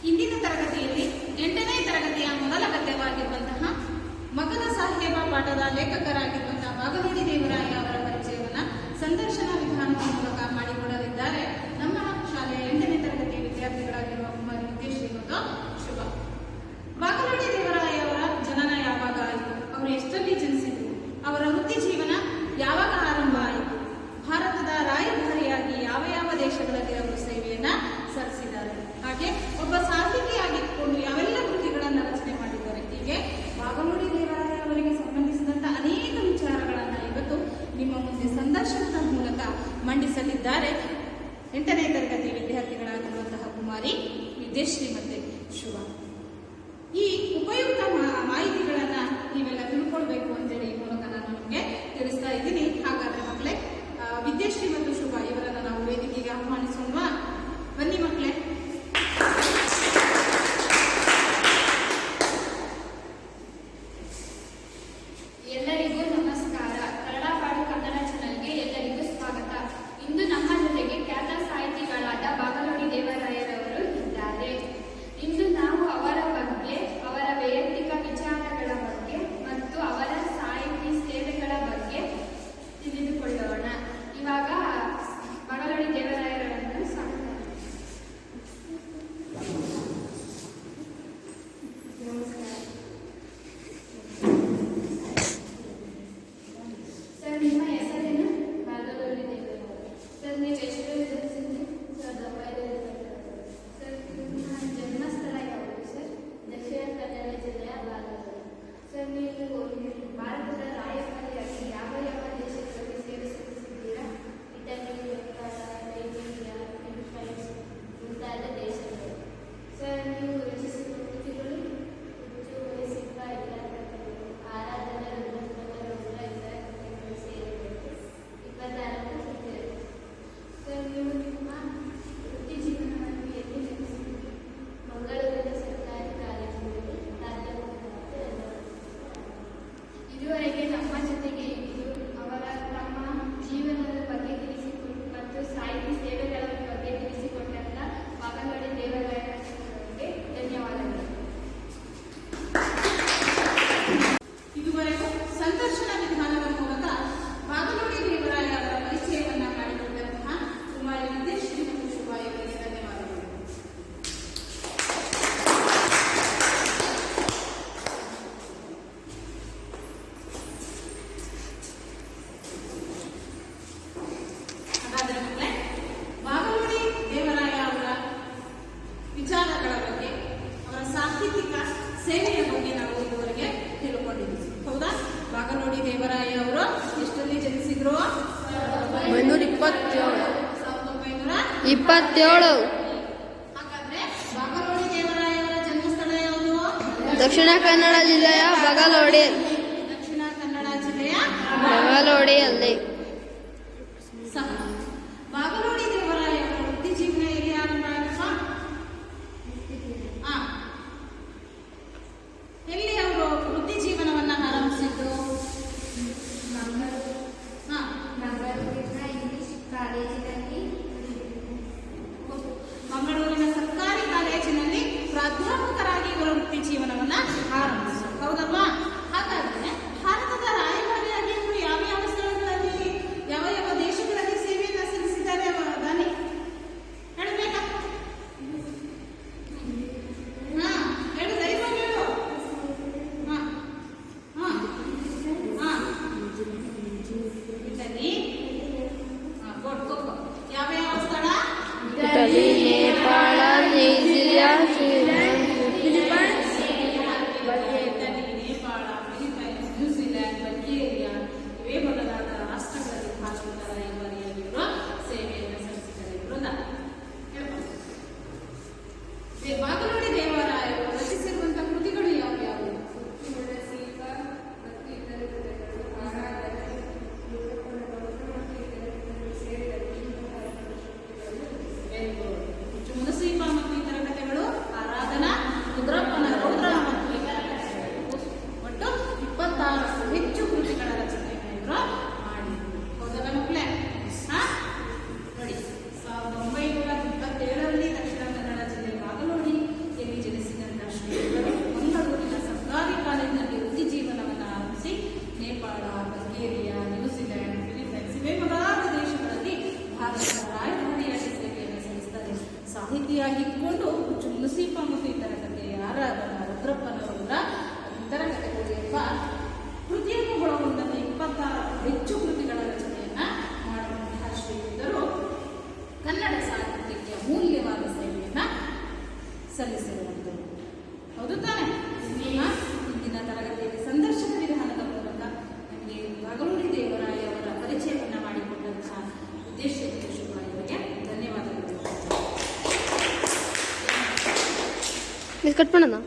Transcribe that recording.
ಇಂದಿನ ತರಗತಿಯಲ್ಲಿ 8ನೇ ತರಗತಿಯ ಮೊದಲ ಗದ್ಯವಾಗಿರುವಂತಹ ಮಗನ ಸಾಹೇಬ ಪಾಠದ ಲೇಖಕರಾಗಿರುವಂತಹ ಬಾಗಲೋಡಿ ದೇವರಾಯ ಅವರ ಪರಿಚಯವನ್ನ ಸಂದರ್ಶನ ವಿಧಾನದ ಮೂಲಕ ಮಾಡಿಕೊಡಲಿದ್ದಾರೆ ನಮ್ಮ ಶಾಲೆಯ 8ನೇ ತರಗತಿಯ ವಿದ್ಯಾರ್ಥಿಗಳಾಗಿರುವ ಕುಮಾರಿ ವಿದ್ಯಶ್ರೀ ಮತ್ತು ಶುಭ. ಬಾಗಲೋಡಿ ದೇವರಾಯ ಅವರ ಜನನ ಯಾವಾಗ ಆಯಿತು, ಅವರು ಎಷ್ಟರಲ್ಲಿ ಜನಿಸಿದರು, ಅವರ ವೃತ್ತಿ ಜೀವನ ಯಾವಾಗ ಆರಂಭ ಆಯಿತು, ಭಾರತದ ರಾಯಭಾರಿಯಾಗಿ ಯಾವ ಯಾವ ದೇಶಗಳಲ್ಲಿ ಅವರು ಸೇವೆಯನ್ನ ಸಲ್ಲಿಸಿದ್ದಾರೆ, ಹಾಗೆ ಒಬ್ಬ ಸಾಹಿತಿಯಾಗಿದ್ದುಕೊಂಡು ಯಾವೆಲ್ಲ ಕೃತಿಗಳನ್ನು ರಚನೆ ಮಾಡಿದ್ದಾರೆ, ಹೀಗೆ ಬಾಗಲೋಡಿ ದೇವರಾಯ ಅವರಿಗೆ ಸಂಬಂಧಿಸಿದಂತಹ ಅನೇಕ ವಿಚಾರಗಳನ್ನು ಇವತ್ತು ನಿಮ್ಮ ಮುಂದೆ ಸಂದರ್ಶನದ ಮೂಲಕ ಮಂಡಿಸಲಿದ್ದಾರೆ 8ನೇ ತರಗತಿ ವಿದ್ಯಾರ್ಥಿಗಳಾಗಿರುವಂತಹ ಕುಮಾರಿ ವಿದ್ಯಶ್ರೀ ಮತ್ತೆ ಶುಭ. ಈ ಉಪಯುಕ್ತ ಮಾಹಿತಿಗಳನ್ನ ನೀವೆಲ್ಲ ತಿಳ್ಕೊಳ್ಬೇಕು ಅಂತೇಳಿ ಈ ಮೂಲಕ ನಾನು ನಿಮಗೆ ತಿಳಿಸ್ತಾ ಇದ್ದೀನಿ. ಹಾಗಾದ್ರೆ ಮಕ್ಕಳೇ, ವಿದ್ಯಶ್ರೀ ಮತ್ತು ಶುಭ ಇವರನ್ನ ನಾವು ವೇದಿಕೆಗೆ ಆಹ್ವಾನಿಸೋಣ. ಬನ್ನಿ ಮಕ್ಕಳೇ. ಎಲ್ಲರಿಗೂ ನಮಸ್ಕಾರ. ಕನ್ನಡಪಾಡು ಕನ್ನಡ ಚಾನೆಲ್ಗೆ ಎಲ್ಲರಿಗೂ ಸ್ವಾಗತ. ಇಂದು ನಮ್ಮ ಜೊತೆಗೆ ಖ್ಯಾತ ಸಾಹಿತಿಗಳಾದ ಬಾಗಲೋಡಿ ದೇವರಾಯರವರು ಇದ್ದಾರೆ. ಇಂದು ನಾವು ಅವರ ಬಗ್ಗೆ, ಅವರ ವೈಯಕ್ತಿಕ ವಿಚಾರಗಳ ಬಗ್ಗೆ ಮತ್ತು ಅವರ ಸಾಹಿತಿ ಸೇವೆಗಳ ಬಗ್ಗೆ ತಿಳಿದುಕೊಳ್ಳೋಣ. ಇವಾಗ ಬಾಗಲೋಡಿ ದೇವರಾಯರವರನ್ನು ಸ್ವಾಗತ. ನಮಸ್ಕಾರ ಸರ್. ನಿಮ್ಮ ಹೆಸರೇನು? ಬಾಗಲೋಡಿ ದೇವರಾಯ. ಸರ್, ನೀವು ಎಷ್ಟು ಜನಿಸಿದ್ರಿ? 1952. ಸರ್, ನಿಮ್ಮ ಜನ್ಮಸ್ಥಳ ಯಾವುದು ಸರ್? ದಕ್ಷಿಣ ಕನ್ನಡ ಜಿಲ್ಲೆಯ ಬಾಗಲಕೋಟೆ. ಸರ್, ನೀವು ಭಾರತದ ರಾಯಭಾರಿಯಾಗಿ ಯಾವ ಯಾವ ದೇಶಗಳಲ್ಲಿ ಸೇವೆ ಸಲ್ಲಿಸಿದ್ದೀರಾ? ಇಟಲಿ, ನೇಪಾಳ, ನೈಜೀರಿಯಾ, ಫಿಲಿಪೈನ್ಸ್ ಮುಂತಾದ ದೇಶಗಳು. ಸರ್, ನೀವು ರಚಿಸಿದ ಕೃತಿಗಳು ಹುಚ್ಚು, ವಯಸ್ಸಿಕ, ಇತರ ಕಥೆಗಳು, ಆರಾಧನಾ, ರುದ್ರ ಇತರ ಕಥೆಗಳು ಸೇರಿದಂತೆ 24 ಕೃತಿಗಳು. ಸರ್, ನೀವು ನಿಮ್ಮ ವೃತ್ತಿ ಜೀವನವನ್ನು ಎಲ್ಲಿ ನಡೆಸಿದ್ದೀರಿ? ಮಂಗಳೂರಿನ ಸರ್ಕಾರಿ ಕಾಲೇಜಿನಲ್ಲಿ ಪ್ರಾಧ್ಯಾಪಕರಾಗಿ. ಇದುವರೆಗೆ ನಮ್ಮ ಜೊತೆಗೆ ಇದ್ದು ಅವರ ತಮ್ಮ ಜೀವನದ ಬಗ್ಗೆ ತಿಳಿಸಿಕೊಟ್ಟು ಮತ್ತು ಸಾಹಿತ್ಯ ಸೇವೆಗಳ ಬಗ್ಗೆ ತಿಳಿಸಿಕೊಟ್ಟಂತ ಬಾಗಲೋಡಿ ದೇವರಾಯರಿಗೆ ಧನ್ಯವಾದಗಳು. ಇದುವರೆಗೂ ಸಂದರ್ಶನ ವಿಧಾನದ ಮೂಲಕ ಬಾಗಲೋಡಿ ದೇವರಾಯ ಅವರ ಪರಿಚಯವನ್ನ ಮಾಡಿಕೊಂಡಂತಹ ಕುಮಾರಿ ವಿದ್ಯಶ್ರೀ ಮತ್ತು ಶುಭ ಇವರಿಗೆ ಧನ್ಯವಾದಗಳು. ಹಾಗಾದ್ರೆ ಮಕ್ಕಳೇ, ಬಾಗಲೋಡಿ ದೇವರಾಯ ಅವರ ವಿಚಾರಗಳ ಬಗ್ಗೆ, ಅವರ ಸಾಹಿತ್ಯಿಕ ಸೇವೆಯ ಬಗ್ಗೆ ನಾವು ಇದುವರೆಗೆ ತಿಳ್ಕೊಂಡಿದ್ದೀವಿ. ಹೌದಾ? ಬಾಗಲೋಡಿ ದೇವರಾಯ ಅವರು ಎಷ್ಟರಲ್ಲಿ ಜನಿಸಿದ್ರು? 1927. ಹಾಗಾದ್ರೆ ಬಾಗಲೋಡಿ ದೇವರಾಯ ಅವರ ಜನ್ಮಸ್ಥಳ ಯಾವುದು? ದಕ್ಷಿಣ ಕನ್ನಡ ಜಿಲ್ಲೆಯ ಬಾಗಲೋಡಿ. ದಕ್ಷಿಣ ಕನ್ನಡ ಜಿಲ್ಲೆಯ ಬಾಗಲೋಡಿಯಲ್ಲಿ. ಸಹ ಬಾಗಲೋಡಿ ದೇವರಾಯ ಅವರ ವೃತ್ತಿ ಜೀವನ ಎಲ್ಲಿ ಆರಂಭ ಆಯಿತು? ಎಲ್ಲಿ ಅವರು ವೃತ್ತಿ ಜೀವನವನ್ನ ಆರಂಭಿಸಿದ್ದು? ಮಂಗಳೂರಿನ ಇಂಗ್ಲಿಷ್ ಕಾಲೇಜಿನಲ್ಲಿ ಮಂಗಳೂರಿನ ಸರ್ಕಾರಿ ಕಾಲೇಜಿನಲ್ಲಿ ಪ್ರಾಧ್ಯಾಪಕರಾಗಿ ಇವರ ವೃತ್ತಿ ಜೀವನವನ್ನ ಆರಂಭಿಸಿದರು. ಹೌದಲ್ವಾ? ಹಾಗಾದ್ರೆ ಭಾರತದ ರಾಯಭಾರಿಯಾಗಿ ಇವರು ಯಾವ ಯಾವ ಸ್ಥಳಗಳಲ್ಲಿ, ಯಾವ ಯಾವ ದೇಶಗಳಲ್ಲಿ ಸೇವೆಯನ್ನ ಸಲ್ಲಿಸಿದ್ದಾರೆ ದಾನಿ ಹೇಳಬೇಕಾ? ಹೇಳು, ಧೈರ್ಯವಾಗಿ ಹೇಳು. ಇಟಲಿ, ಯಾವ ಯಾವ ಸ್ಥಳ? Italy, Nepal, Nigeria, Italy, Nepal, Philippines, New Zealand, Bulgaria ಇವೇ ಮೊದಲಾದ ರಾಷ್ಟ್ರಗಳಲ್ಲಿ ಭಾರತದ ರಾಯಭಾರಿಯಾಗಿ ಇವರು ಸೇವೆಯನ್ನು ಸಲ್ಲಿಸಿದ್ದಾರೆ. ಬೃಂದ ಬಾಗಲೋಡಿ ದೇವರಾಯ ಅವರು ರಚಿಸಿರುವಂತಹ ಕೃತಿಗಳು ಯಾವ್ಯಾವು? ಹುಚ್ಚು ಮುನಸೀಪ ಮತ್ತು ಇತರ ಕಥೆಗಳು, ಆರಾಧನಾ, ರುದ್ರಪ್ಪನ ರೌದ್ರ ಮತ್ತು ಇತರ ಕಥೆಗಳು, ಒಟ್ಟು 26 ಹೆಚ್ಚು ಕೃತಿಗಳ ರಚನೆಯನ್ನು ಇವರು ಮಾಡಿದರು. ಹೌದಲ್ಲ ಮಕ್ಕಳೇ? ನೋಡಿ, 1927ರಲ್ಲಿ ದಕ್ಷಿಣ ಕನ್ನಡ ಜಿಲ್ಲೆ ಬಾಗಲೋಡಿ ಸ್ಫೂರ್ತಿಯಾಗಿಕೊಂಡು ಮುಸೀಪ ಮತ್ತು ಇತರ ಕಥೆ ಆರಾಧನ ರುದ್ರಪ್ಪನವರ ಇತರ ಕಥೆಗಳು ಎಂಬ ಕೃತಿಯನ್ನು ಒಳಗೊಂಡಂತೆ 26 ಹೆಚ್ಚು ಕೃತಿಗಳ ರಚನೆಯನ್ನ ಮಾಡುವಂತಹ ಶ್ರೀಯುತರು ಕನ್ನಡ ಸಾಹಿತ್ಯಕ್ಕೆ ಅಮೂಲ್ಯವಾದ ಸೇವೆಯನ್ನ ಸಲ್ಲಿಸಿರುವಂಥದ್ದು. ಹೌದು ತಾನೆ? ಇಂದಿನ ತರಗತಿಯಲ್ಲಿ ಸಂದರ್ಶನ ವಿಧಾನದ ಮೂಲಕ ನಮಗೆ ಬಾಗಲೂಡಿ ದೇವರಾಯ ಅವರ ಪರಿಚಯವನ್ನ ಮಾಡಿಕೊಂಡಂತಹ ಉದ್ದೇಶ ಅವರಿಗೆ ಧನ್ಯವಾದಗಳು. ಕಟ್ ಮಾಡೋಣ.